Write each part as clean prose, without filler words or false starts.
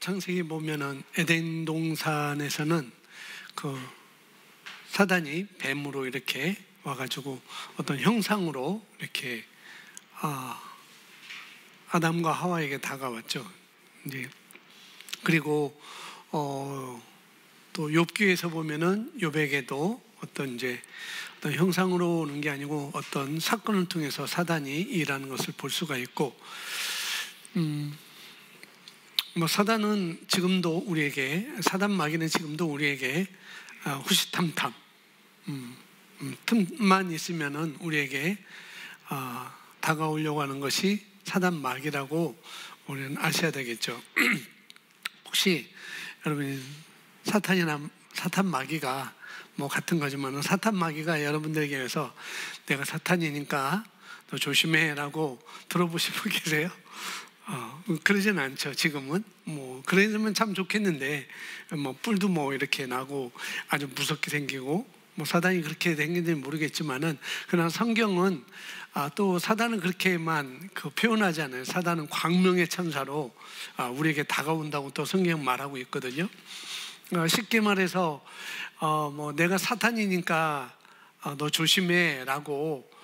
창세기 보면은 에덴 동산에서는 그 사단이 뱀으로 이렇게 와가지고 어떤 형상으로 이렇게 아담과 하와에게 다가왔죠. 이제 그리고 또 욥기에서 보면은 욥에게도 어떤 형상으로 오는 게 아니고 어떤 사건을 통해서 사단이 일하는 것을 볼 수가 있고, 사단은 지금도 우리에게, 사단 마귀는 지금도 우리에게 후시탐탐, 틈만 있으면은 우리에게 다가오려고 하는 것이 사단 마귀라고 우리는 아셔야 되겠죠. 혹시 여러분 사탄 마귀가 같은 거지만 사탄 마귀가 여러분들에게서 내가 사탄이니까 너 조심해라고 들어보신 분 계세요? 그러진 않죠. 지금은 그러면 참 좋겠는데 뿔도 이렇게 나고 아주 무섭게 생기고 사단이 그렇게 생긴지 모르겠지만은, 그러나 성경은 또 사단은 그렇게만 표현하지 않아요. 사단은 광명의 천사로 우리에게 다가온다고 또 성경 말하고 있거든요. 쉽게 말해서 내가 사탄이니까 너 조심해라고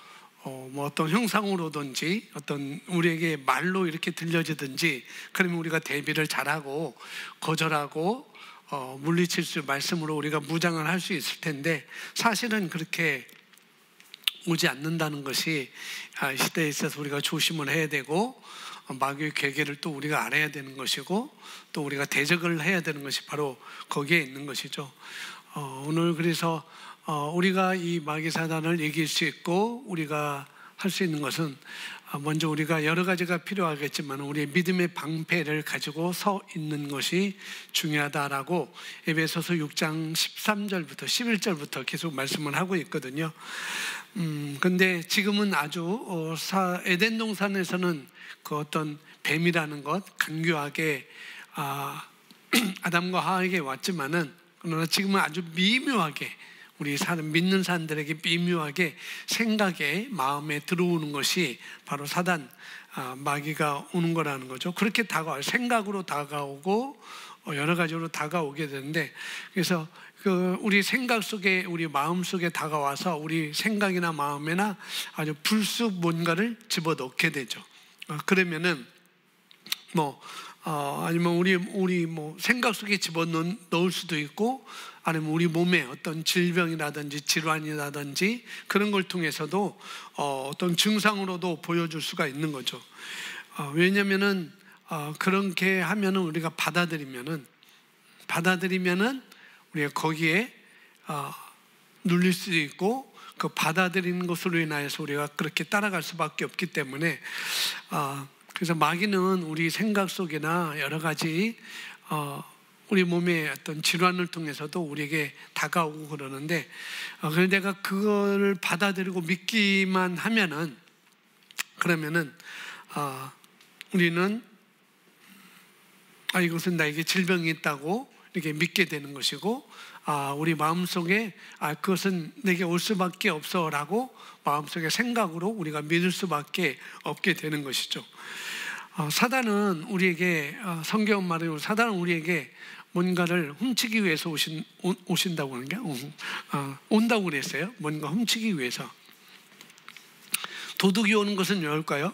어떤 형상으로든지 어떤 우리에게 말로 이렇게 들려지든지, 그러면 우리가 대비를 잘하고 거절하고 물리칠 수, 말씀으로 우리가 무장을 할 수 있을 텐데, 사실은 그렇게 오지 않는다는 것이 이 시대에 있어서 우리가 조심을 해야 되고, 마귀의 괴계를 또 우리가 알아야 되는 것이고, 또 우리가 대적을 해야 되는 것이 바로 거기에 있는 것이죠. 오늘 그래서 우리가 이 마귀 사단을 이길 수 있고 우리가 할 수 있는 것은, 먼저 우리가 여러 가지가 필요하겠지만 우리의 믿음의 방패를 가지고 서 있는 것이 중요하다라고 에베소서 6장 13절부터 11절부터 계속 말씀을 하고 있거든요. 근데 지금은 아주 에덴 동산에서는 그 어떤 뱀이라는 것 간교하게 아담과 하와에게 왔지만은, 그러나 지금은 아주 미묘하게 우리 믿는 사람들에게 미묘하게 생각에, 마음에 들어오는 것이 바로 사단 마귀가 오는 거라는 거죠. 그렇게 다가와요. 생각으로 다가오고 여러 가지로 다가오게 되는데, 그래서 우리 생각 속에, 우리 마음 속에 다가와서 우리 생각이나 마음에나 아주 불쑥 뭔가를 집어넣게 되죠. 그러면은 아니면 우리 생각 속에 집어넣을 수도 있고, 아니면 우리 몸에 어떤 질병이라든지 질환이라든지 그런 걸 통해서도 어떤 증상으로도 보여줄 수가 있는 거죠. 왜냐면은 그렇게 하면은 우리가 받아들이면은 우리가 거기에 눌릴 수도 있고, 그 받아들이는 것으로 인하여서 우리가 그렇게 따라갈 수밖에 없기 때문에, 그래서 마귀는 우리 생각 속이나 여러 가지 우리 몸의 어떤 질환을 통해서도 우리에게 다가오고 그러는데, 그런데 내가 그걸 받아들이고 믿기만 하면은, 그러면은 우리는 이것은 나에게 질병이 있다고 이렇게 믿게 되는 것이고, 우리 마음속에 그것은 내게 올 수밖에 없어라고 마음속에 생각으로 우리가 믿을 수밖에 없게 되는 것이죠. 사단은 우리에게, 성경 말대로 사단은 우리에게 뭔가를 훔치기 위해서 오신다고 하는 게 온다고 그랬어요. 뭔가 훔치기 위해서. 도둑이 오는 것은 왜 올까요?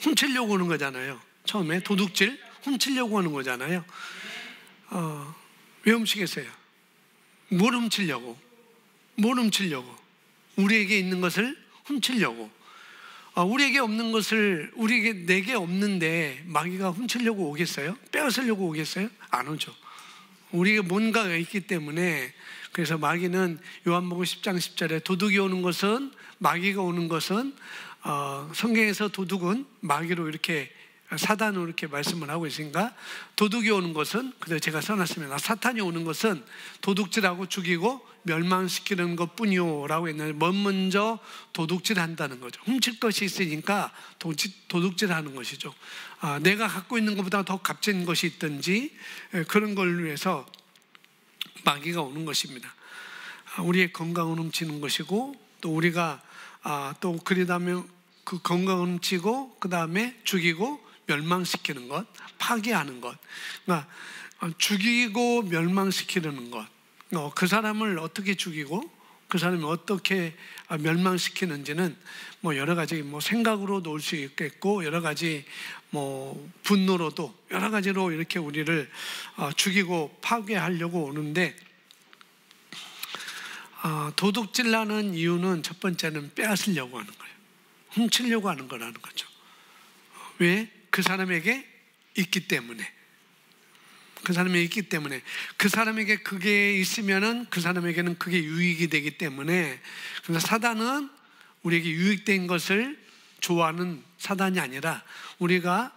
훔치려고 오는 거잖아요. 처음에 도둑질, 훔치려고 하는 거잖아요. 왜 훔치겠어요? 뭘 훔치려고? 우리에게 있는 것을 훔치려고. 우리에게 없는 것을, 내게 없는데 마귀가 훔치려고 오겠어요? 빼앗으려고 오겠어요? 안 오죠. 우리에게 뭔가가 있기 때문에. 그래서 마귀는 요한복음 10장 10절에 도둑이 오는 것은, 마귀가 오는 것은, 성경에서 도둑은 마귀로 이렇게, 사단으로 이렇게 말씀을 하고 있으니까, 도둑이 오는 것은, 그래서 제가 써놨습니다. 사탄이 오는 것은 도둑질하고 죽이고 멸망시키는 것 뿐이요 라고 했는데, 먼저 도둑질 한다는 거죠. 훔칠 것이 있으니까 도둑질 하는 것이죠. 내가 갖고 있는 것보다 더 값진 것이 있든지 그런 걸 위해서 마귀가 오는 것입니다. 우리의 건강을 훔치는 것이고, 또 우리가 또 그러다면 그 건강을 훔치고 그 다음에 죽이고 멸망시키는 것, 파괴하는 것, 그러니까 죽이고 멸망시키는 것, 그 사람을 어떻게 죽이고 그 사람이 어떻게 멸망시키는지는 뭐 여러 가지 뭐 생각으로 놓을 수 있겠고, 여러 가지 뭐 분노로도 여러 가지로 이렇게 우리를 죽이고 파괴하려고 오는데, 도둑질하는 이유는 첫 번째는 빼앗으려고 하는 거예요. 훔치려고 하는 거라는 거죠. 왜? 그 사람에게 있기 때문에. 그 사람에게 있기 때문에. 그 사람에게 그게 있으면은 그 사람에게는 그게 유익이 되기 때문에. 그래서 사단은 우리에게 유익된 것을 좋아하는 사단이 아니라, 우리가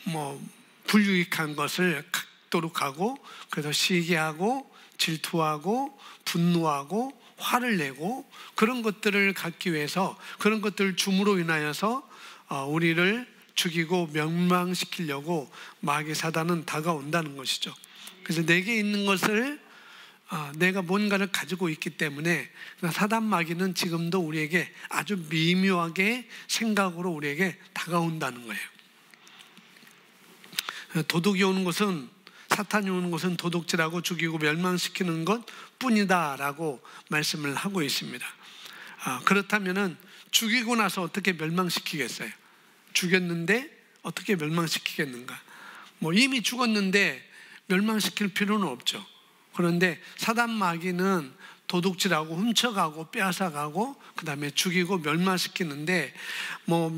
뭐 불유익한 것을 갖도록 하고, 그래서 시기하고 질투하고 분노하고 화를 내고, 그런 것들을 갖기 위해서, 그런 것들을 줌으로 인하여서 우리를 죽이고 멸망시키려고 마귀 사단은 다가온다는 것이죠. 그래서 내게 있는 것을, 내가 뭔가를 가지고 있기 때문에 사단 마귀는 지금도 우리에게 아주 미묘하게 생각으로 우리에게 다가온다는 거예요. 도둑이 오는 것은, 사탄이 오는 것은 도둑질하고 죽이고 멸망시키는 것 뿐이다 라고 말씀을 하고 있습니다. 그렇다면 죽이고 나서 어떻게 멸망시키겠어요? 죽였는데 어떻게 멸망시키겠는가? 뭐 이미 죽었는데 멸망시킬 필요는 없죠. 그런데 사단 마귀는 도둑질하고 훔쳐가고 빼앗아가고 그 다음에 죽이고 멸망시키는데, 뭐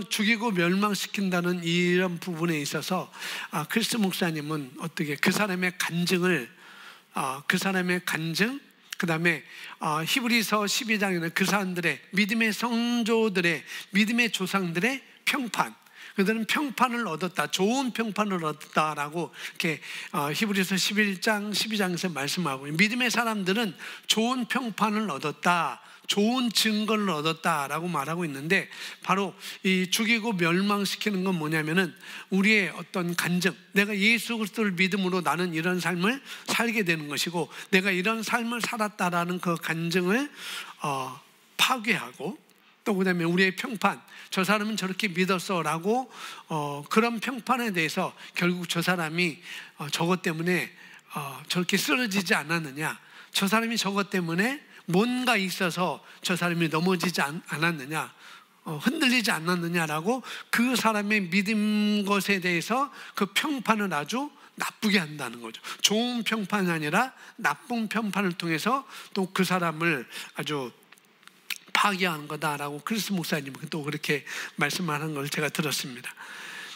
죽이고 멸망시킨다는 이런 부분에 있어서 크리스 목사님은 어떻게 그 사람의 간증을, 그 다음에 히브리서 12장에는 그 사람들의 믿음의 성조들의, 믿음의 조상들의 평판, 그들은 평판을 얻었다, 좋은 평판을 얻었다라고 이렇게 히브리서 11장 12장에서 말씀하고, 믿음의 사람들은 좋은 평판을 얻었다, 좋은 증거를 얻었다라고 말하고 있는데, 바로 이 죽이고 멸망시키는 건 뭐냐면은 우리의 어떤 간증, 내가 예수 그리스도를 믿음으로 나는 이런 삶을 살게 되는 것이고, 내가 이런 삶을 살았다라는 그 간증을 파괴하고, 또 그 다음에 우리의 평판, 저 사람은 저렇게 믿었어 라고 그런 평판에 대해서 결국 저 사람이 저것 때문에 저렇게 쓰러지지 않았느냐, 저 사람이 저것 때문에 뭔가 있어서 저 사람이 넘어지지 않았느냐, 흔들리지 않았느냐라고 그 사람의 믿음 것에 대해서 그 평판을 아주 나쁘게 한다는 거죠. 좋은 평판이 아니라 나쁜 평판을 통해서 또 그 사람을 아주 파괴하는 거다라고 크리스 목사님은 또 그렇게 말씀하는 걸 제가 들었습니다.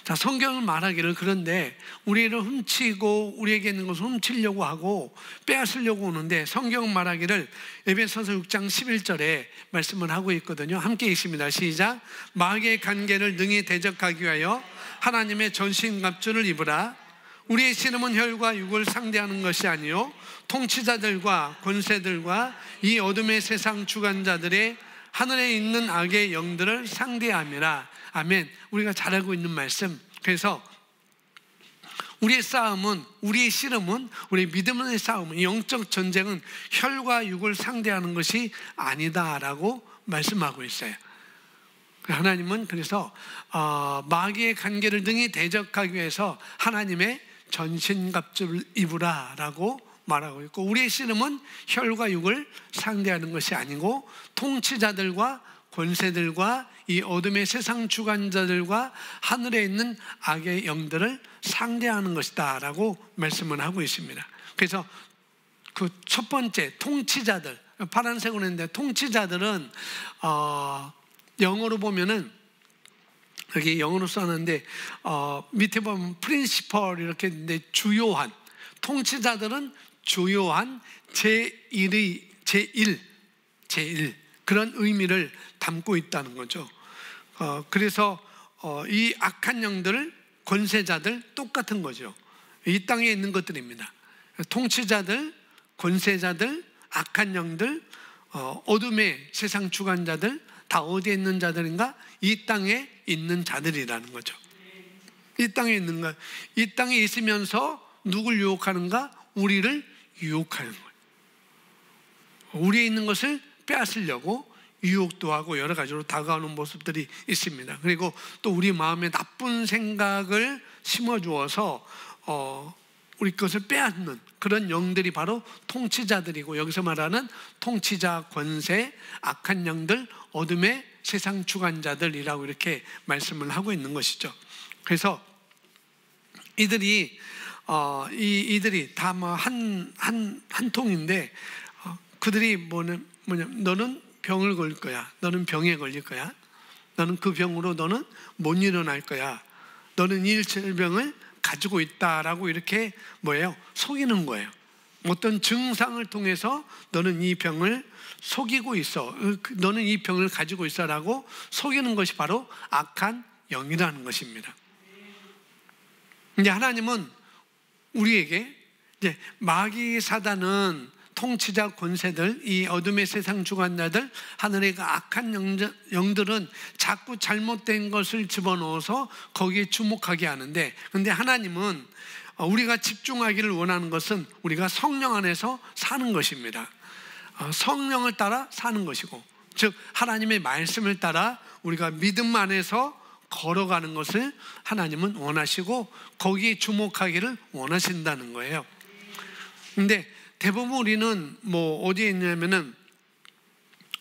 자, 성경은 말하기를, 그런데 우리를 훔치고 우리에게 있는 것을 훔치려고 하고 빼앗으려고 오는데, 성경은 말하기를 에베소서 6장 11절에 말씀을 하고 있거든요. 함께 읽습니다. 시작. 마귀의 관계를 능히 대적하기 위하여 하나님의 전신갑주를 입으라. 우리의 씨름은 혈과 육을 상대하는 것이 아니요 통치자들과 권세들과 이 어둠의 세상 주관자들의 하늘에 있는 악의 영들을 상대함이라. 아멘. 우리가 잘 알고 있는 말씀. 그래서 우리의 싸움은, 우리의 씨름은, 우리의 믿음의 싸움은, 영적 전쟁은 혈과 육을 상대하는 것이 아니다라고 말씀하고 있어요. 하나님은 그래서 마귀의 관계를 능히 대적하기 위해서 하나님의 전신갑주를 입으라라고 말하고 있고, 우리의 씨름은 혈과 육을 상대하는 것이 아니고 통치자들과 권세들과 이 어둠의 세상 주관자들과 하늘에 있는 악의 영들을 상대하는 것이다 라고 말씀을 하고 있습니다. 그래서 그 첫 번째 통치자들, 파란색으로 했는데, 통치자들은 영어로 보면은, 여기 영어로 써놨는데 밑에 보면 프린시펄 이렇게 있는데, 주요한, 통치자들은 주요한 제1 그런 의미를 담고 있다는 거죠. 그래서 이 악한 영들, 권세자들 똑같은 거죠. 이 땅에 있는 것들입니다. 통치자들, 권세자들, 악한 영들, 어둠의 세상 주관자들, 다 어디에 있는 자들인가? 이 땅에 있는 자들이라는 거죠. 이 땅에 있는 거, 이 땅에 있으면서 누굴 유혹하는가? 우리를 유혹하는 거예요. 우리에 있는 것을 빼앗으려고 유혹도 하고 여러 가지로 다가오는 모습들이 있습니다. 그리고 또 우리 마음에 나쁜 생각을 심어주어서 우리 것을 빼앗는 그런 영들이 바로 통치자들이고, 여기서 말하는 통치자, 권세, 악한 영들, 어둠의 세상 주관자들이라고 이렇게 말씀을 하고 있는 것이죠. 그래서 이들이 다 뭐 한 통인데, 그들이 뭐냐, 너는 병을 걸릴 거야, 너는 병에 걸릴 거야, 너는 그 병으로 너는 못 일어날 거야, 너는 이 질병을 가지고 있다라고 이렇게 속이는 거예요. 어떤 증상을 통해서 너는 이 병을 속이고 있어, 너는 이 병을 가지고 있어라고 속이는 것이 바로 악한 영이라는 것입니다. 이제 하나님은 우리에게 이제 마귀 사단은 통치자, 권세들, 이 어둠의 세상 주관자들, 하늘의 그 악한 영들은 자꾸 잘못된 것을 집어넣어서 거기에 주목하게 하는데, 그런데 하나님은 우리가 집중하기를 원하는 것은 우리가 성령 안에서 사는 것입니다. 성령을 따라 사는 것이고, 즉 하나님의 말씀을 따라 우리가 믿음 안에서 걸어가는 것을 하나님은 원하시고 거기에 주목하기를 원하신다는 거예요. 근데 대부분 우리는 어디에 있냐면은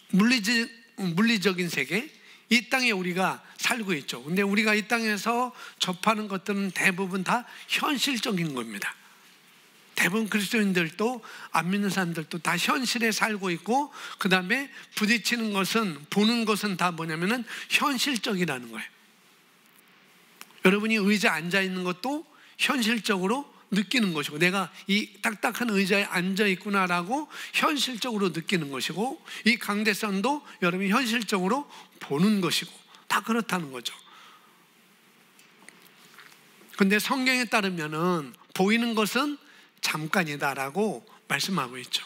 물리적인 세계, 이 땅에 우리가 살고 있죠. 근데 우리가 이 땅에서 접하는 것들은 대부분 다 현실적인 겁니다. 대부분 그리스도인들도 안 믿는 사람들도 다 현실에 살고 있고, 그 다음에 부딪히는 것은, 보는 것은 다 뭐냐면은 현실적이라는 거예요. 여러분이 의자에 앉아 있는 것도 현실적으로 느끼는 것이고, 내가 이 딱딱한 의자에 앉아 있구나라고 현실적으로 느끼는 것이고, 이 강대상도 여러분이 현실적으로 보는 것이고, 다 그렇다는 거죠. 근데 성경에 따르면은 보이는 것은 잠깐이다라고 말씀하고 있죠.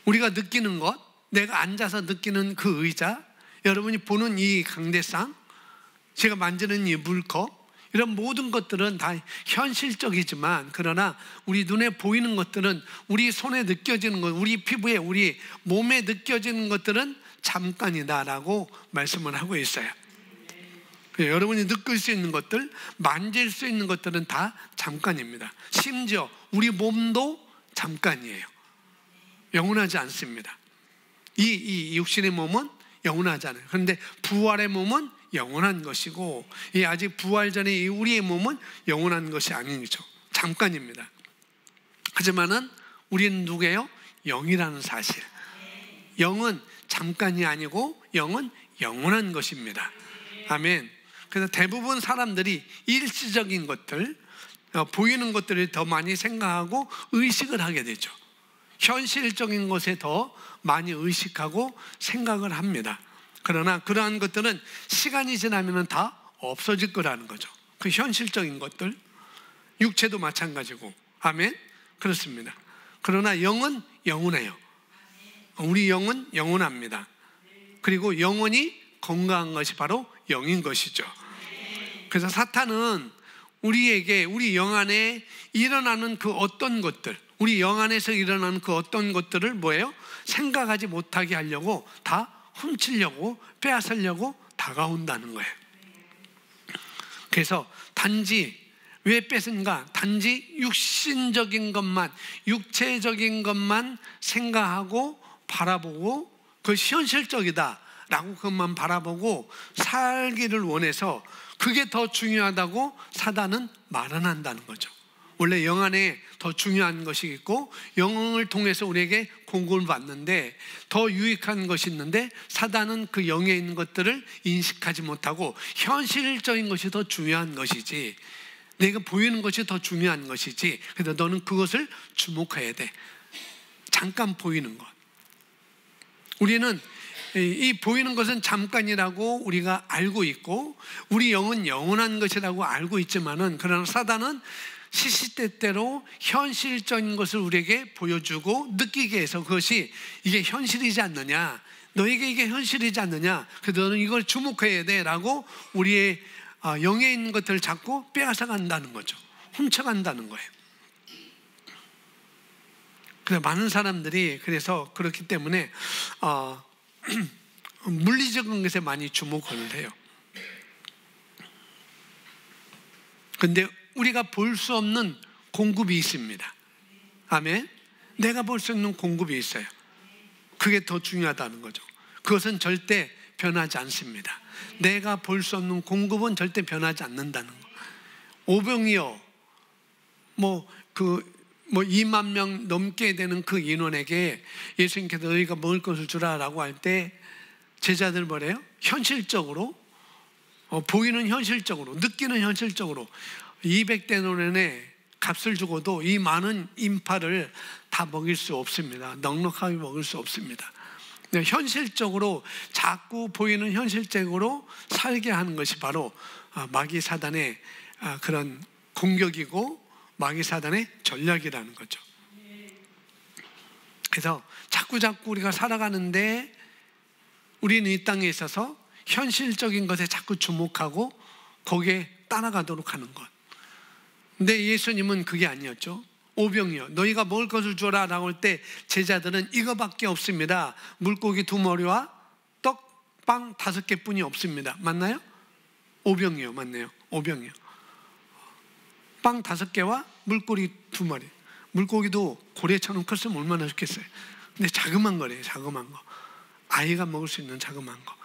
우리가 느끼는 것, 내가 앉아서 느끼는 그 의자, 여러분이 보는 이 강대상, 제가 만지는 이 물컵, 이런 모든 것들은 다 현실적이지만, 그러나 우리 눈에 보이는 것들은, 우리 손에 느껴지는 것, 우리 피부에, 우리 몸에 느껴지는 것들은 잠깐이다라고 말씀을 하고 있어요. 여러분이 느낄 수 있는 것들, 만질 수 있는 것들은 다 잠깐입니다. 심지어 우리 몸도 잠깐이에요. 영원하지 않습니다. 이 육신의 몸은 영원하지 않아요. 그런데 부활의 몸은 영원한 것이고, 이 아직 부활 전에 이 우리의 몸은 영원한 것이 아니죠. 잠깐입니다. 하지만은 우리는 누구예요? 영이라는 사실. 영은 잠깐이 아니고 영은 영원한 것입니다. 아멘. 그래서 대부분 사람들이 일시적인 것들, 보이는 것들을 더 많이 생각하고 의식을 하게 되죠. 현실적인 것에 더 많이 의식하고 생각을 합니다. 그러나 그러한 것들은 시간이 지나면 다 없어질 거라는 거죠. 그 현실적인 것들, 육체도 마찬가지고. 아멘. 그렇습니다. 그러나 영은 영원해요. 우리 영은 영원합니다. 그리고 영원히 건강한 것이 바로 영인 것이죠. 그래서 사탄은 우리에게, 우리 영 안에 일어나는 그 어떤 것들, 우리 영 안에서 일어나는 그 어떤 것들을 생각하지 못하게 하려고, 다 훔치려고, 빼앗으려고 다가온다는 거예요. 그래서 단지 왜 뺏은가? 단지 육신적인 것만, 육체적인 것만 생각하고 바라보고, 그것이 현실적이다라고 그것만 바라보고 살기를 원해서, 그게 더 중요하다고 사단은 말은 거죠. 원래 영 안에 더 중요한 것이 있고, 영을 통해서 우리에게 공급을 받는데 더 유익한 것이 있는데, 사단은 그 영에 있는 것들을 인식하지 못하고 현실적인 것이 더 중요한 것이지, 내가 보이는 것이 더 중요한 것이지, 그래서 너는 그것을 주목해야 돼. 잠깐 보이는 것. 우리는 이 보이는 것은 잠깐이라고 우리가 알고 있고, 우리 영은 영원한 것이라고 알고 있지만은, 그러나 사단은 시시때때로 현실적인 것을 우리에게 보여주고 느끼게 해서, 그것이 이게 현실이지 않느냐, 너에게 이게 현실이지 않느냐, 그래서 너는 이걸 주목해야 돼 라고 우리의 영에 있는 것들을 자꾸 빼앗아 간다는 거죠. 훔쳐간다는 거예요. 그래서 많은 사람들이, 그래서 그렇기 때문에 물리적인 것에 많이 주목을 해요. 근데 우리가 볼 수 없는 공급이 있습니다. 아멘. 내가 볼 수 있는 공급이 있어요. 그게 더 중요하다는 거죠. 그것은 절대 변하지 않습니다. 내가 볼 수 없는 공급은 절대 변하지 않는다는 거. 오병이어 2만 명 넘게 되는 그 인원에게 예수님께서 너희가 먹을 것을 주라라고 할 때 제자들 뭐래요? 현실적으로 보이는 현실적으로, 느끼는 현실적으로 200데나리온의 값을 주고도 이 많은 인파를 다 먹일 수 없습니다. 넉넉하게 먹을 수 없습니다. 현실적으로, 자꾸 보이는 현실적으로 살게 하는 것이 바로 마귀 사단의 그런 공격이고 마귀 사단의 전략이라는 거죠. 그래서 자꾸 우리가 살아가는데 우리는 이 땅에 있어서 현실적인 것에 자꾸 주목하고 거기에 따라가도록 하는 것. 근데 예수님은 그게 아니었죠. 오병이어 너희가 먹을 것을 줘라 라고 할 때 제자들은 이거밖에 없습니다. 물고기 2마리와 떡, 빵 5개뿐이 없습니다. 맞나요? 오병이어 맞네요. 오병이어 빵 5개와 물고기 2마리. 물고기도 고래처럼 컸으면 얼마나 좋겠어요. 근데 자그만 거래요. 자그만 거. 아이가 먹을 수 있는 자그만 거.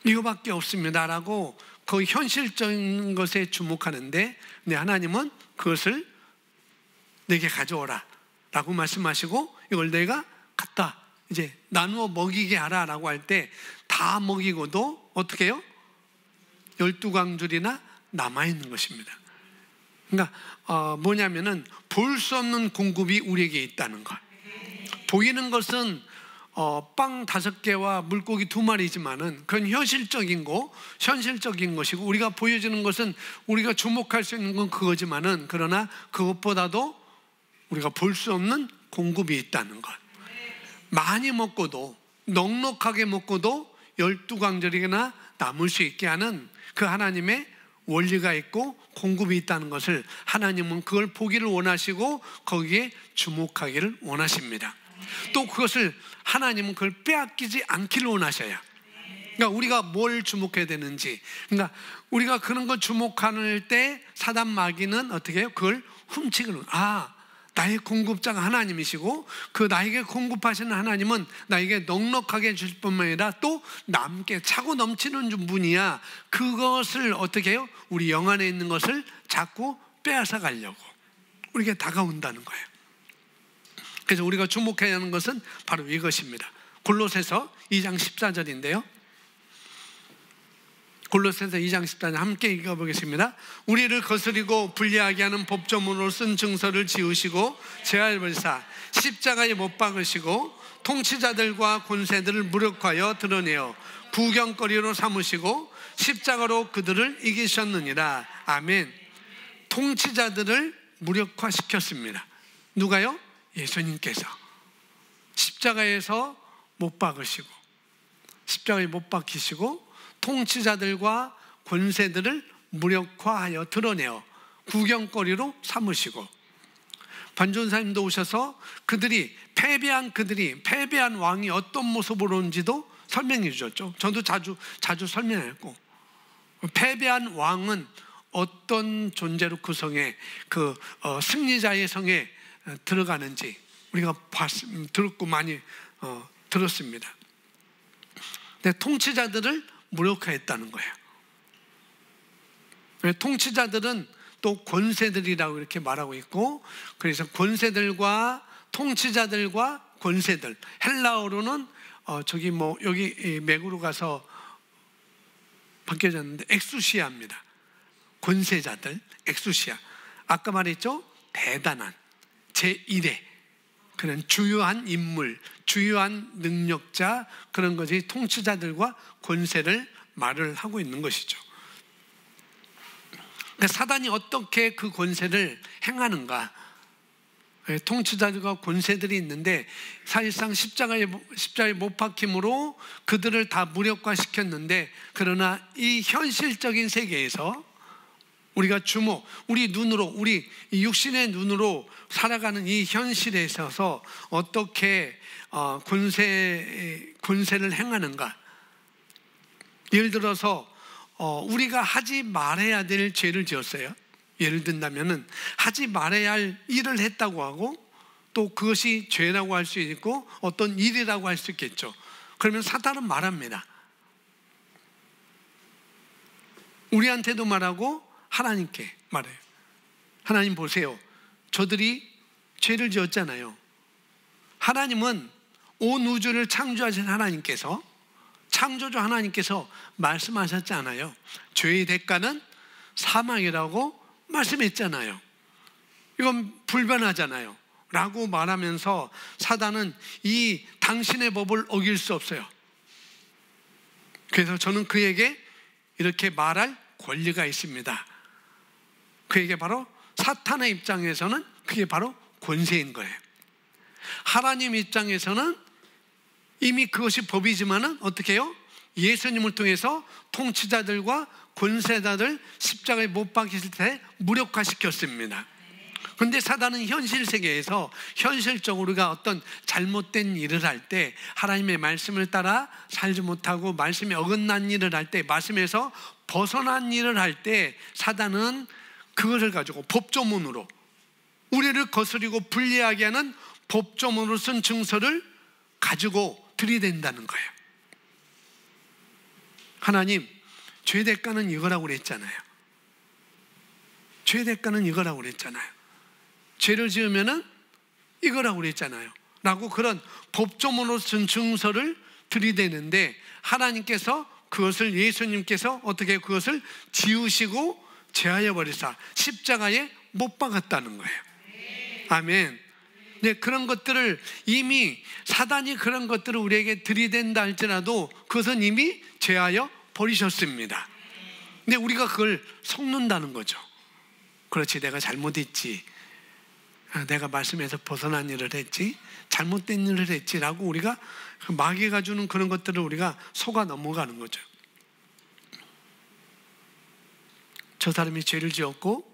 이거밖에 없습니다 라고 그 현실적인 것에 주목하는데, 근데 하나님은 그것을 내게 가져오라 라고 말씀하시고 이걸 내가 갖다 이제 나누어 먹이게 하라 라고 할 때 다 먹이고도 어떻게 해요? 12광줄이나 남아있는 것입니다. 그러니까 뭐냐면은 볼 수 없는 공급이 우리에게 있다는 것. 보이는 것은 빵 5개와 물고기 2마리지만은 그건 현실적인 것이고, 우리가 보여지는 것은 우리가 주목할 수 있는 건 그거지만은, 그러나 그것보다도 우리가 볼 수 없는 공급이 있다는 것. 많이 먹고도, 넉넉하게 먹고도 12광절이나 남을 수 있게 하는 그 하나님의 원리가 있고 공급이 있다는 것을, 하나님은 그걸 보기를 원하시고 거기에 주목하기를 원하십니다. 또 그것을 하나님은 그걸 빼앗기지 않기를 원하셔요. 그러니까 우리가 뭘 주목해야 되는지, 그러니까 우리가 그런 걸 주목할 때 사단 마귀는 어떻게 해요? 그걸 훔치기를, 나의 공급자가 하나님이시고 그 나에게 공급하시는 하나님은 나에게 넉넉하게 해줄 뿐만 아니라 또 남게 차고 넘치는 분이야. 그것을 어떻게 해요? 우리 영 안에 있는 것을 자꾸 빼앗아 가려고 우리에게 다가온다는 거예요. 그래서 우리가 주목해야 하는 것은 바로 이것입니다. 골로새서 2장 14절인데요. 골로새서 2장 14절 함께 읽어보겠습니다. 우리를 거스리고 불리하게 하는 법조문으로 쓴 증서를 지우시고 재활벌사 십자가에 못 박으시고 통치자들과 권세들을 무력하여 드러내어 구경거리로 삼으시고 십자가로 그들을 이기셨느니라. 아멘. 통치자들을 무력화시켰습니다. 누가요? 예수님께서 십자가에서 못 박으시고, 십자가에 못 박히시고 통치자들과 권세들을 무력화하여 드러내어 구경거리로 삼으시고, 반전사님도 오셔서 패배한 왕이 어떤 모습으로 오는지도 설명해 주셨죠. 저도 자주 설명했고, 패배한 왕은 어떤 존재로 그 성에, 승리자의 성에 들어가는지 우리가 들었고 많이 들었습니다. 근데 통치자들을 무력화했다는 거예요. 통치자들은 또 권세들이라고 이렇게 말하고 있고, 그래서 권세들과 통치자들과 권세들, 헬라어로는 여기 맥으로 가서 바뀌어졌는데 엑수시아입니다. 권세자들, 엑수시아. 아까 말했죠? 대단한 제1의 그런 주요한 인물, 주요한 능력자, 그런 것이 통치자들과 권세를 말을 하고 있는 것이죠. 그러니까 사단이 어떻게 그 권세를 행하는가? 통치자들과 권세들이 있는데 사실상 십자가에 못 박힘으로 그들을 다 무력화시켰는데, 그러나 이 현실적인 세계에서 우리가 우리 눈으로, 우리 육신의 눈으로 살아가는 이 현실에 있어서 어떻게 권세를 행하는가. 예를 들어서 우리가 하지 말아야 될 죄를 지었어요. 예를 든다면은 하지 말아야 할 일을 했다고 하고, 또 그것이 죄라고 할 수 있고 어떤 일이라고 할 수 있겠죠. 그러면 사탄은 말합니다. 우리한테도 말하고 하나님께 말해요. 하나님 보세요. 저들이 죄를 지었잖아요. 하나님은 온 우주를 창조하신 하나님께서, 창조주 하나님께서 말씀하셨잖아요. 죄의 대가는 사망이라고 말씀했잖아요. 이건 불변하잖아요. 라고 말하면서 사단은 이 당신의 법을 어길 수 없어요. 그래서 저는 그에게 이렇게 말할 권리가 있습니다. 그에게 바로 사탄의 입장에서는 그게 바로 권세인 거예요. 하나님 입장에서는 이미 그것이 법이지만은 어떻게 해요? 예수님을 통해서 통치자들과 권세자들 십자가에 못 박히실 때 무력화시켰습니다. 그런데 사단은 현실 세계에서 현실적으로 우리가 어떤 잘못된 일을 할 때, 하나님의 말씀을 따라 살지 못하고 말씀에 어긋난 일을 할 때, 말씀에서 벗어난 일을 할 때 사단은 그것을 가지고 법조문으로 우리를 거스리고 불리하게 하는 법조문으로 쓴 증서를 가지고 들이댄다는 거예요. 하나님, 죄 대가는 이거라고 그랬잖아요. 죄 대가는 이거라고 그랬잖아요. 죄를 지으면은 이거라고 그랬잖아요. 라고 그런 법조문으로 쓴 증서를 들이대는데, 하나님께서 그것을, 예수님께서 어떻게 그것을 지우시고 제하여 버리사 십자가에 못 박았다는 거예요. 아멘. 네, 그런 것들을 이미 사단이 그런 것들을 우리에게 들이댄다 할지라도 그것은 이미 제하여 버리셨습니다. 근데 우리가 그걸 속는다는 거죠. 그렇지, 내가 잘못했지, 내가 말씀에서 벗어난 일을 했지, 잘못된 일을 했지라고 우리가 마귀가 주는 그런 것들을 우리가 속아 넘어가는 거죠. 저 사람이 죄를 지었고,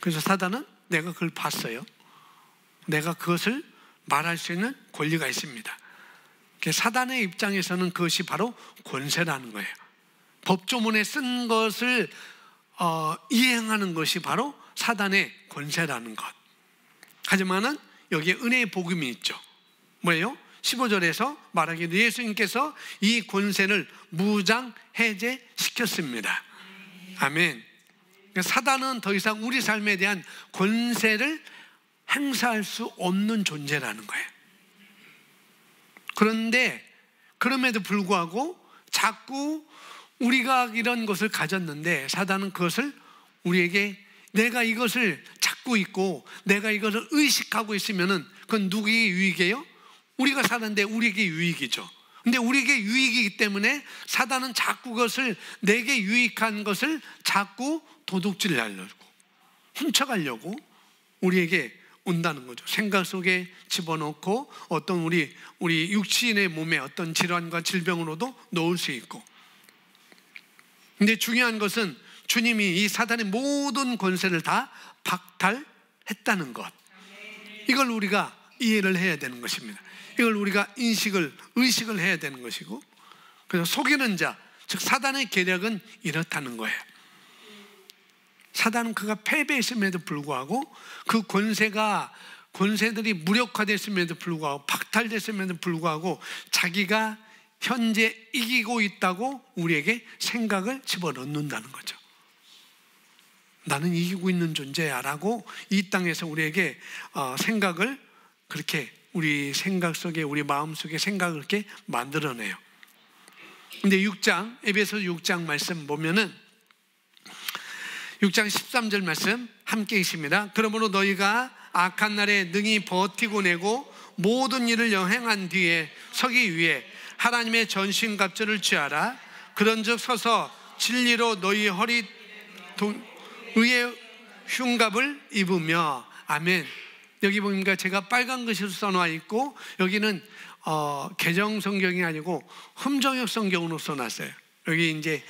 그래서 사단은 내가 그걸 봤어요. 내가 그것을 말할 수 있는 권리가 있습니다. 사단의 입장에서는 그것이 바로 권세라는 거예요. 법조문에 쓴 것을 이행하는 것이 바로 사단의 권세라는 것. 하지만은 여기에 은혜의 복음이 있죠. 뭐예요? 15절에서 말하기를 예수님께서 이 권세를 무장 해제시켰습니다. 아멘. 사단은 더 이상 우리 삶에 대한 권세를 행사할 수 없는 존재라는 거예요. 그런데 그럼에도 불구하고 자꾸 우리가 이런 것을 가졌는데, 사단은 그것을 우리에게, 내가 이것을 찾고 있고 내가 이것을 의식하고 있으면은 그건 누구에게 유익이에요? 우리가 사는데 우리에게 유익이죠. 근데 우리에게 유익이기 때문에 사단은 자꾸 그것을, 내게 유익한 것을 자꾸 도둑질 하려고, 훔쳐가려고 우리에게 온다는 거죠. 생각 속에 집어넣고 어떤 우리 육신의 몸에 어떤 질환과 질병으로도 놓을 수 있고. 근데 중요한 것은 주님이 이 사단의 모든 권세를 다 박탈했다는 것, 이걸 우리가 이해를 해야 되는 것입니다. 이걸 우리가 의식을 해야 되는 것이고, 그래서 속이는 자, 즉 사단의 계략은 이렇다는 거예요. 사단은 그가 패배했음에도 불구하고, 그 권세들이 무력화됐음에도 불구하고, 박탈됐음에도 불구하고 자기가 현재 이기고 있다고 우리에게 생각을 집어넣는다는 거죠. 나는 이기고 있는 존재야 라고 이 땅에서 우리에게 생각을 그렇게, 우리 생각 속에, 우리 마음 속에 생각을 그렇게 만들어내요. 근데 6장, 에베소 6장 말씀 보면은 6장 13절 말씀 함께 있습니다. 그러므로 너희가 악한 날에 능히 버티고 내고 모든 일을 여행한 뒤에 서기 위해 하나님의 전신갑주를 취하라. 그런즉 서서 진리로 너희 허리 의의 흉갑을 입으며. 아멘. 여기 보니까 제가 빨간 글씨로 써놔 있고, 여기는 개정 성경이 아니고 흠정역 성경으로 써놨어요. 여기 이제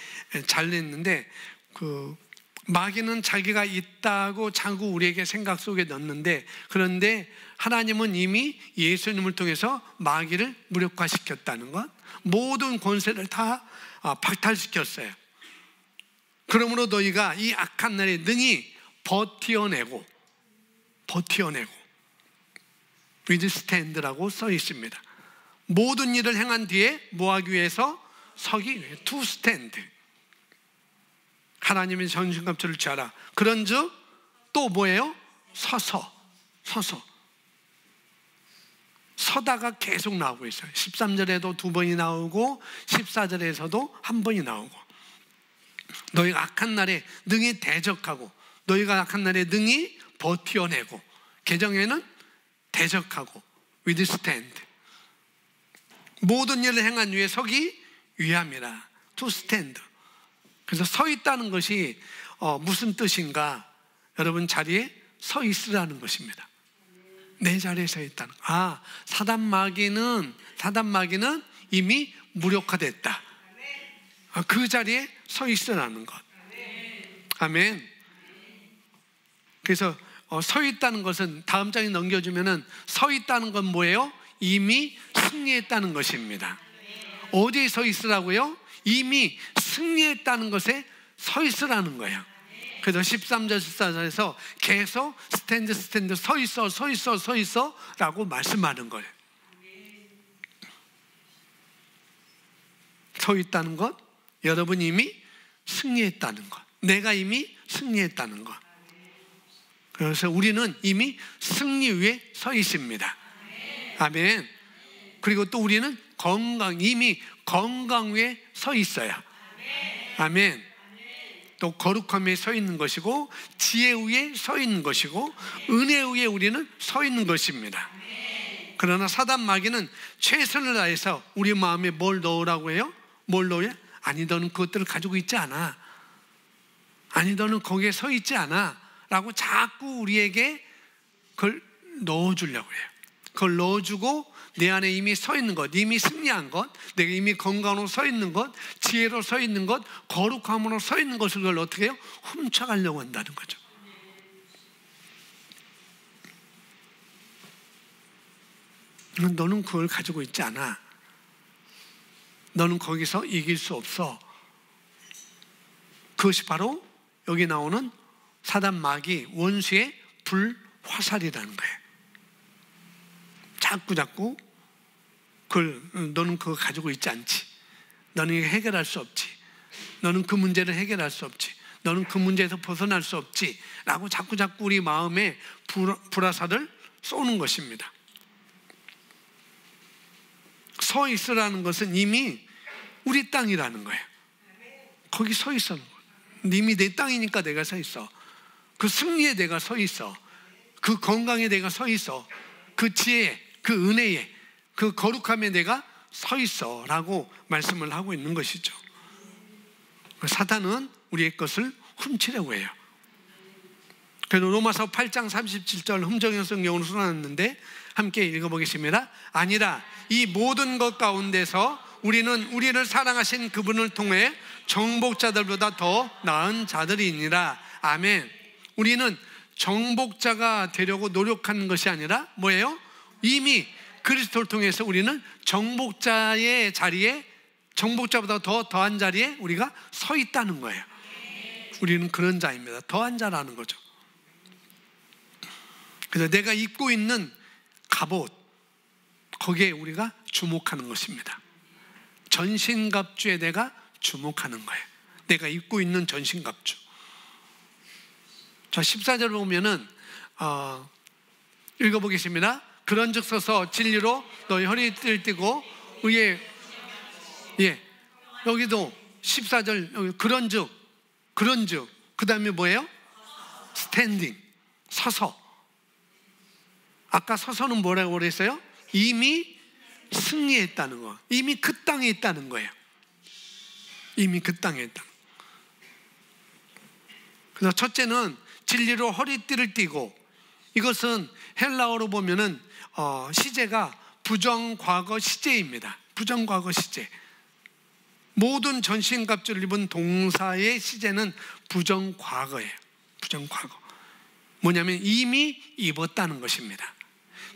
잘 냈는데 그 마귀는 자기가 있다고 자꾸 우리에게 생각 속에 넣는데, 그런데 하나님은 이미 예수님을 통해서 마귀를 무력화시켰다는 것, 모든 권세를 다 박탈시켰어요. 그러므로 너희가 이 악한 날에 능히 버티어내고 withstand라고 써 있습니다. 모든 일을 행한 뒤에 뭐 하기 위해서? 서기 위해. to stand. 하나님의 전신갑주를 취하라. 그런즉 또 뭐예요? 서다가 계속 나오고 있어요. 13절에도 2번이 나오고 14절에서도 1번이 나오고, 너희가 악한 날에 능히 대적하고, 너희가 악한 날에 능히 버티어내고, 개정에는 대적하고 withstand, 모든 일을 행한 후에 서기 위함이라. to stand. 그래서 서 있다는 것이 무슨 뜻인가? 여러분 자리에 서 있으라는 것입니다. 내 자리에 서 있다는 거. 사단 마귀는 이미 무력화됐다. 그 자리에 서 있으라는 것. 아멘. 그래서 서 있다는 것은, 다음 장에 넘겨주면은, 서 있다는 건 뭐예요? 이미 승리했다는 것입니다. 어디에 서 있으라고요? 이미 승리했다는 것에 서 있으라는 거예요. 그래서 13절 14절에서 계속 스탠드 서 있어 라고 말씀하는 거예요. 서 있다는 것, 여러분 이미 승리했다는 것, 내가 이미 승리했다는 것. 그래서 우리는 이미 승리 위에 서 있습니다. 아멘. 그리고 또 우리는 이미 건강 위에 서 있어요. 아멘. 또 거룩함에 서 있는 것이고, 지혜 위에 서 있는 것이고, 은혜 위에 우리는 서 있는 것입니다. 그러나 사단 마귀는 최선을 다해서 우리 마음에 뭘 넣으라고 해요? 뭘 넣어요? 아니 너는 그것들을 가지고 있지 않아, 아니 너는 거기에 서 있지 않아 라고 자꾸 우리에게 그걸 넣어주려고 해요. 그걸 넣어주고, 내 안에 이미 서 있는 것, 이미 승리한 것, 내가 이미 건강으로 서 있는 것, 지혜로 서 있는 것, 거룩함으로 서 있는 것을 그걸 어떻게 해요? 훔쳐가려고 한다는 거죠. 너는 그걸 가지고 있지 않아, 너는 거기서 이길 수 없어. 그것이 바로 여기 나오는 사단 마귀 원수의 불화살이라는 거예요. 자꾸 너는 그거 가지고 있지 않지, 너는 해결할 수 없지, 너는 그 문제를 해결할 수 없지, 너는 그 문제에서 벗어날 수 없지 라고 자꾸 우리 마음에 불화살을 쏘는 것입니다. 서 있으라는 것은 이미 우리 땅이라는 거예요. 거기 서 있어. 이미 내 땅이니까 내가 서 있어. 그 승리에 내가 서 있어. 그 건강에 내가 서 있어. 그 지혜에, 그 은혜에, 그 거룩함에 내가 서 있어 라고 말씀을 하고 있는 것이죠. 사단은 우리의 것을 훔치려고 해요. 그래서 로마서 8장 37절 흥정형 성경으로 써놨는데 함께 읽어보겠습니다. 아니라 이 모든 것 가운데서 우리는 우리를 사랑하신 그분을 통해 정복자들보다 더 나은 자들이니라. 아멘. 우리는 정복자가 되려고 노력하는 것이 아니라 뭐예요? 이미 그리스도를 통해서 우리는 정복자의 자리에, 정복자보다 더한 자리에 우리가 서 있다는 거예요. 우리는 그런 자입니다. 더한 자라는 거죠. 그래서 내가 입고 있는 갑옷, 거기에 우리가 주목하는 것입니다. 전신갑주에 내가 주목하는 거예요. 내가 입고 있는 전신갑주. 자, 14절 보면은 읽어보겠습니다. 그런즉 서서 진리로 너희 허리를 띠고 의에, 여기도 14절 그런즉 그 다음에 뭐예요? 스탠딩, 서서. 아까 서서는 뭐라고 그랬어요? 이미 승리했다는 거, 이미 그 땅에 있다는 거예요. 이미 그 땅에 있다. 그래서 첫째는 진리로 허리띠를 띠고, 이것은 헬라어로 보면은 시제가 부정과거 시제입니다. 부정과거 시제. 모든 전신갑주를 입은 동사의 시제는 부정과거예요. 부정과거. 뭐냐면 이미 입었다는 것입니다.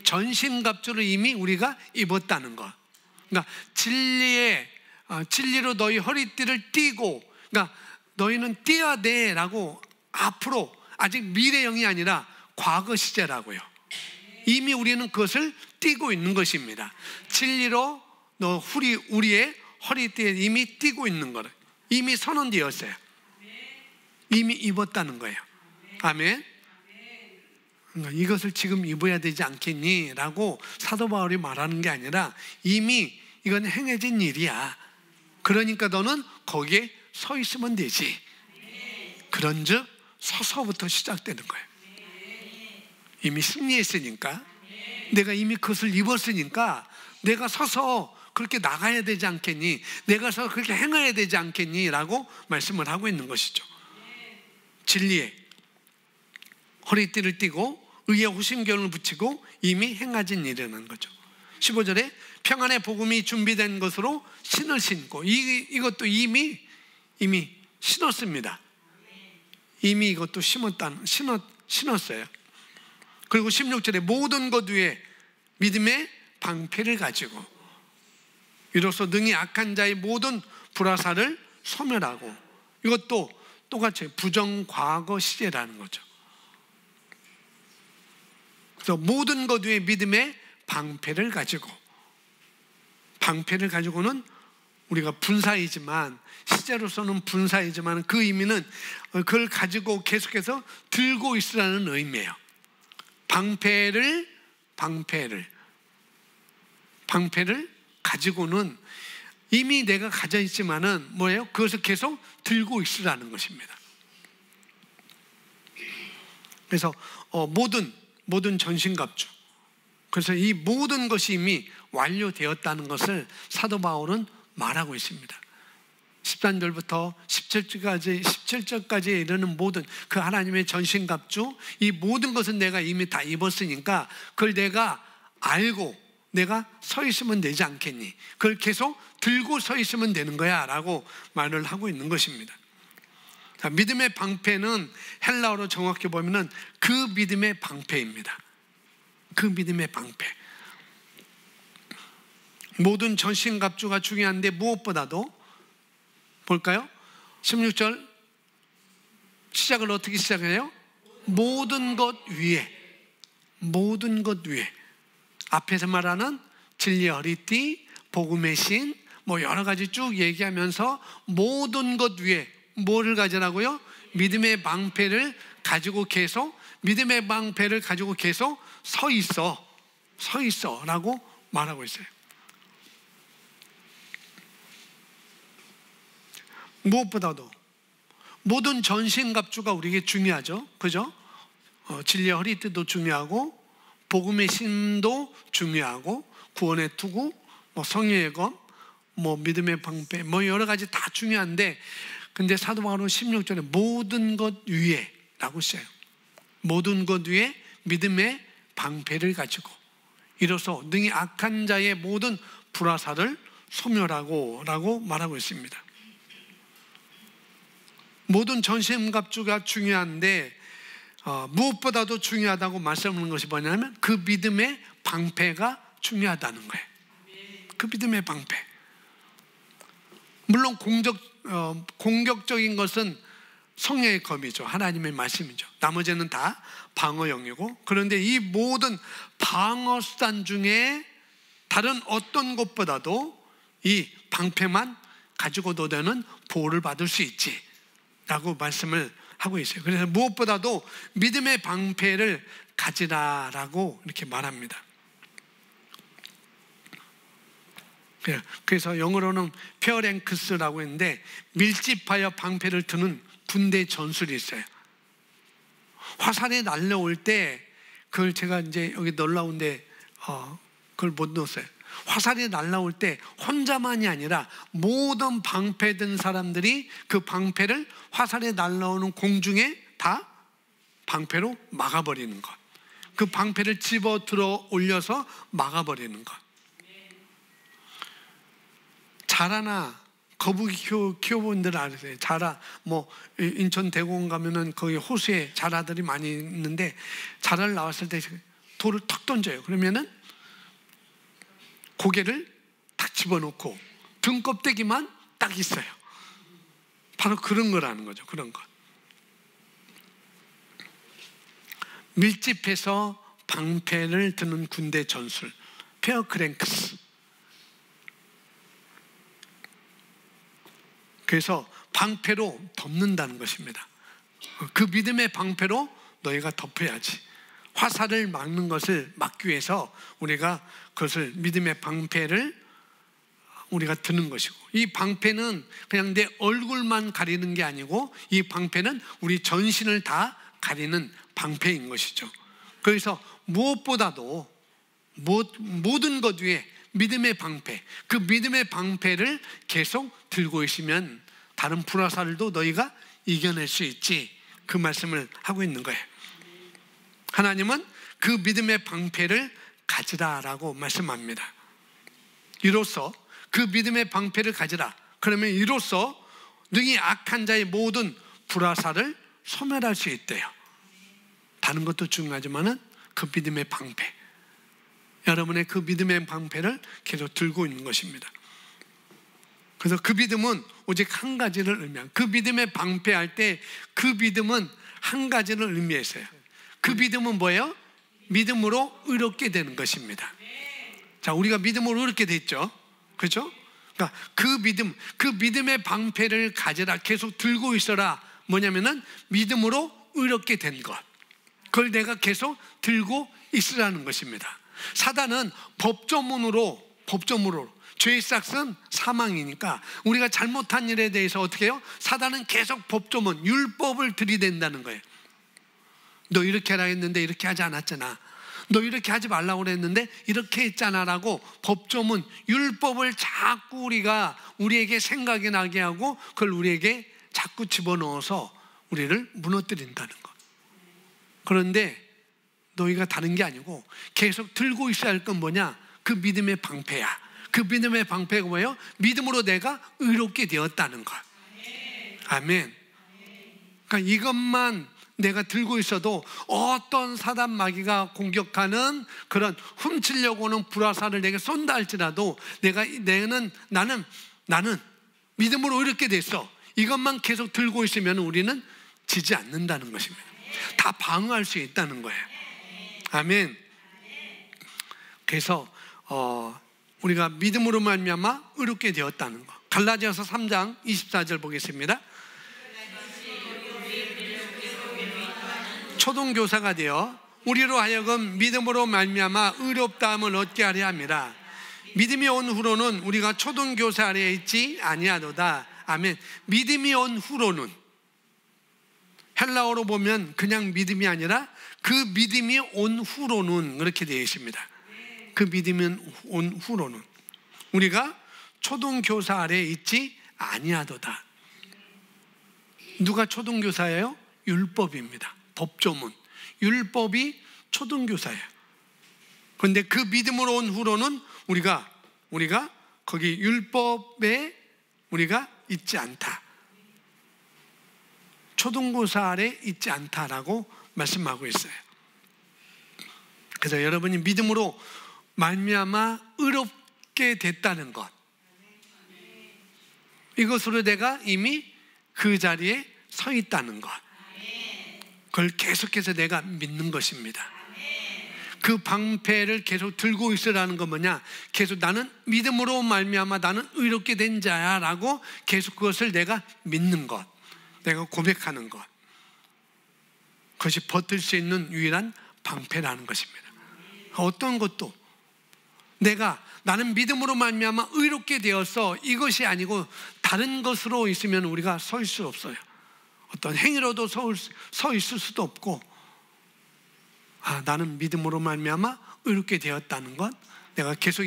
전신갑주를 이미 우리가 입었다는 것. 그러니까 진리로 너희 허리띠를 띠고, 그러니까 너희는 띠어야 돼라고 앞으로, 아직 미래형이 아니라 과거 시제라고요. 이미 우리는 그것을 띠고 있는 것입니다. 진리로 우리의 허리띠에 이미 띠고 있는 거를 이미 선언되었어요. 이미 입었다는 거예요. 아멘. 그러니까 이것을 지금 입어야 되지 않겠니? 라고 사도 바울이 말하는 게 아니라 이미 이건 행해진 일이야. 그러니까 너는 거기에 서 있으면 되지. 그런즉 서서부터 시작되는 거예요. 이미 승리했으니까, 내가 이미 그것을 입었으니까 내가 서서 그렇게 나가야 되지 않겠니? 내가 서서 그렇게 행해야 되지 않겠니? 라고 말씀을 하고 있는 것이죠. 진리에 허리띠를 띠고 의의 호심경을 붙이고 이미 행하진 일이라는 거죠. 15절에 평안의 복음이 준비된 것으로 신을 신고, 이것도 이미 신었습니다. 이미 이것도 신었어요. 그리고 16절에 모든 것 위에 믿음의 방패를 가지고 이로써 능히 악한 자의 모든 불화살을 소멸하고, 이것도 똑같이 부정과거 시제라는 거죠. 그래서 모든 것 위에 믿음의 방패를 가지고는 우리가 분사이지만, 시제로서는 분사이지만 그 의미는 그걸 가지고 계속해서 들고 있으라는 의미예요. 방패를 가지고는 이미 내가 가져 있지만은 뭐예요? 그것을 계속 들고 있으라는 것입니다. 그래서 모든 전신갑주, 그래서 이 모든 것이 이미 완료되었다는 것을 사도 바울은 말하고 있습니다. 13절부터 17절까지 이르는 모든 그 하나님의 전신갑주, 이 모든 것은 내가 이미 다 입었으니까 그걸 내가 알고 내가 서 있으면 되지 않겠니? 그걸 계속 들고 서 있으면 되는 거야 라고 말을 하고 있는 것입니다. 자, 믿음의 방패는 헬라어로 정확히 보면은 그 믿음의 방패입니다. 그 믿음의 방패. 모든 전신갑주가 중요한데 무엇보다도 볼까요? 16절 시작을 어떻게 시작해요? 모든 것 위에, 앞에서 말하는 진리의 허리띠, 복음의 신, 여러 가지 쭉 얘기하면서 모든 것 위에 뭐를 가지라고요? 믿음의 방패를 가지고 계속 서 있어 라고 말하고 있어요. 무엇보다도 모든 전신갑주가 우리에게 중요하죠. 그죠? 진리의 허리띠도 중요하고, 복음의 신도 중요하고, 구원의 투구, 성령의 검, 믿음의 방패, 여러 가지 다 중요한데, 근데 사도 바울은 16절에 모든 것 위에 라고 써요. 모든 것 위에 믿음의 방패를 가지고 이로써 능히 악한 자의 모든 불화살을 소멸하고 라고 말하고 있습니다. 모든 전신갑주가 중요한데 무엇보다도 중요하다고 말씀하는 것이 뭐냐면 그 믿음의 방패가 중요하다는 거예요. 그 믿음의 방패. 물론 공격적인 것은 성령의 검이죠. 하나님의 말씀이죠. 나머지는 다 방어용이고, 그런데 이 모든 방어수단 중에 다른 어떤 것보다도 이 방패만 가지고도 되는 보호를 받을 수 있지 라고 말씀을 하고 있어요. 그래서 무엇보다도 믿음의 방패를 가지라라고 이렇게 말합니다. 그래서 영어로는 페어랭크스라고 했는데 밀집하여 방패를 드는 군대 전술이 있어요. 화살이 날려올 때 그걸 제가 이제 여기 놀라운데 그걸 못 넣었어요. 화살이 날라올 때 혼자만이 아니라 모든 방패 든 사람들이 그 방패를 화살이 날라오는 공중에 다 방패로 막아버리는 것, 그 방패를 집어 들어 올려서 막아버리는 것. 자라나 거북이 키워본 데를 아세요? 자라, 뭐 인천 대공원 가면은 거기 호수에 자라들이 많이 있는데, 자라를 나왔을 때 돌을 탁 던져요. 그러면은 고개를 탁 집어넣고 등 껍데기만 딱 있어요. 바로 그런 거라는 거죠. 그런 것. 밀집해서 방패를 드는 군대 전술, 페어크랭크스. 그래서 방패로 덮는다는 것입니다. 그 믿음의 방패로 너희가 덮어야지. 화살을 막는 것을 막기 위해서 우리가 그것을 믿음의 방패를 우리가 드는 것이고, 이 방패는 그냥 내 얼굴만 가리는 게 아니고 이 방패는 우리 전신을 다 가리는 방패인 것이죠. 그래서 무엇보다도 모든 것 위에 믿음의 방패, 그 믿음의 방패를 계속 들고 있으면 다른 불화살도 너희가 이겨낼 수 있지, 그 말씀을 하고 있는 거예요. 하나님은 그 믿음의 방패를 가지라라고 말씀합니다. 이로써 그 믿음의 방패를 가지라. 그러면 이로써 능히 악한 자의 모든 불화살을 소멸할 수 있대요. 다른 것도 중요하지만은 그 믿음의 방패, 여러분의 그 믿음의 방패를 계속 들고 있는 것입니다. 그래서 그 믿음은 오직 한 가지를 의미합니다. 그 믿음의 방패할 때 그 믿음은 한 가지를 의미했어요. 그 믿음은 뭐예요? 믿음으로 의롭게 되는 것입니다. 자, 우리가 믿음으로 의롭게 됐죠. 그렇죠? 그러니까 그 믿음의 방패를 가져라, 계속 들고 있어라. 뭐냐면은 믿음으로 의롭게 된 것, 그걸 내가 계속 들고 있으라는 것입니다. 사단은 법조문으로 죄의 싹은 사망이니까 우리가 잘못한 일에 대해서 어떻게 해요? 사단은 계속 법조문, 율법을 들이댄다는 거예요. 너 이렇게 하라 했는데 이렇게 하지 않았잖아. 너 이렇게 하지 말라고 그랬는데 이렇게 했잖아 라고 법조문, 율법을 자꾸 우리에게 생각이 나게 하고 그걸 우리에게 자꾸 집어넣어서 우리를 무너뜨린다는 것. 그런데 너희가 다른 게 아니고 계속 들고 있어야 할 건 뭐냐? 그 믿음의 방패야. 그 믿음의 방패가 뭐예요? 믿음으로 내가 의롭게 되었다는 것. 아멘. 그러니까 이것만 내가 들고 있어도 어떤 사단 마귀가 공격하는 그런 훔치려고 오는 불화살을 내게 쏜다 할지라도 나는 믿음으로 의롭게 됐어. 이것만 계속 들고 있으면 우리는 지지 않는다는 것입니다. 다 방어할 수 있다는 거예요. 아멘. 그래서 우리가 믿음으로 말미암아 의롭게 되었다는 것. 갈라디아서 3장 24절 보겠습니다. 초등교사가 되어 우리로 하여금 믿음으로 말미암아 의롭다함을 얻게 하려 함이라. 믿음이 온 후로는 우리가 초등교사 아래에 있지 아니하도다. 아멘. 믿음이 온 후로는, 헬라어로 보면 그냥 믿음이 아니라 그 믿음이 온 후로는 그렇게 되어 있습니다. 그 믿음이 온 후로는 우리가 초등교사 아래에 있지 아니하도다. 누가 초등교사예요? 율법입니다. 법조문, 율법이 초등교사예요. 그런데 그 믿음으로 온 후로는 우리가 거기 율법에 우리가 있지 않다. 초등교사 아래 있지 않다라고 말씀하고 있어요. 그래서 여러분이 믿음으로 말미암아 의롭게 됐다는 것, 이것으로 내가 이미 그 자리에 서 있다는 것, 그걸 계속해서 내가 믿는 것입니다. 그 방패를 계속 들고 있으라는 건 뭐냐? 계속 나는 믿음으로 말미암아 나는 의롭게 된 자야 라고 계속 그것을 내가 믿는 것, 내가 고백하는 것, 그것이 버틸 수 있는 유일한 방패라는 것입니다. 어떤 것도 나는 믿음으로 말미암아 의롭게 되어서 이것이 아니고 다른 것으로 있으면 우리가 설 수 없어요. 어떤 행위로도 서 있을 수도 없고, 나는 믿음으로 말미암아 의롭게 되었다는 것, 내가 계속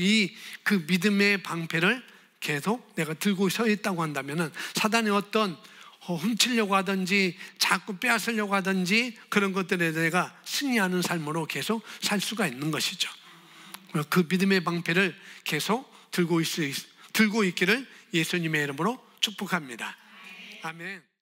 그 믿음의 방패를 계속 내가 들고 서 있다고 한다면은 사단이 어떤 훔치려고 하든지 자꾸 빼앗으려고 하든지 그런 것들에 내가 승리하는 삶으로 계속 살 수가 있는 것이죠. 그 믿음의 방패를 계속 들고 있기를 예수님의 이름으로 축복합니다. 아멘.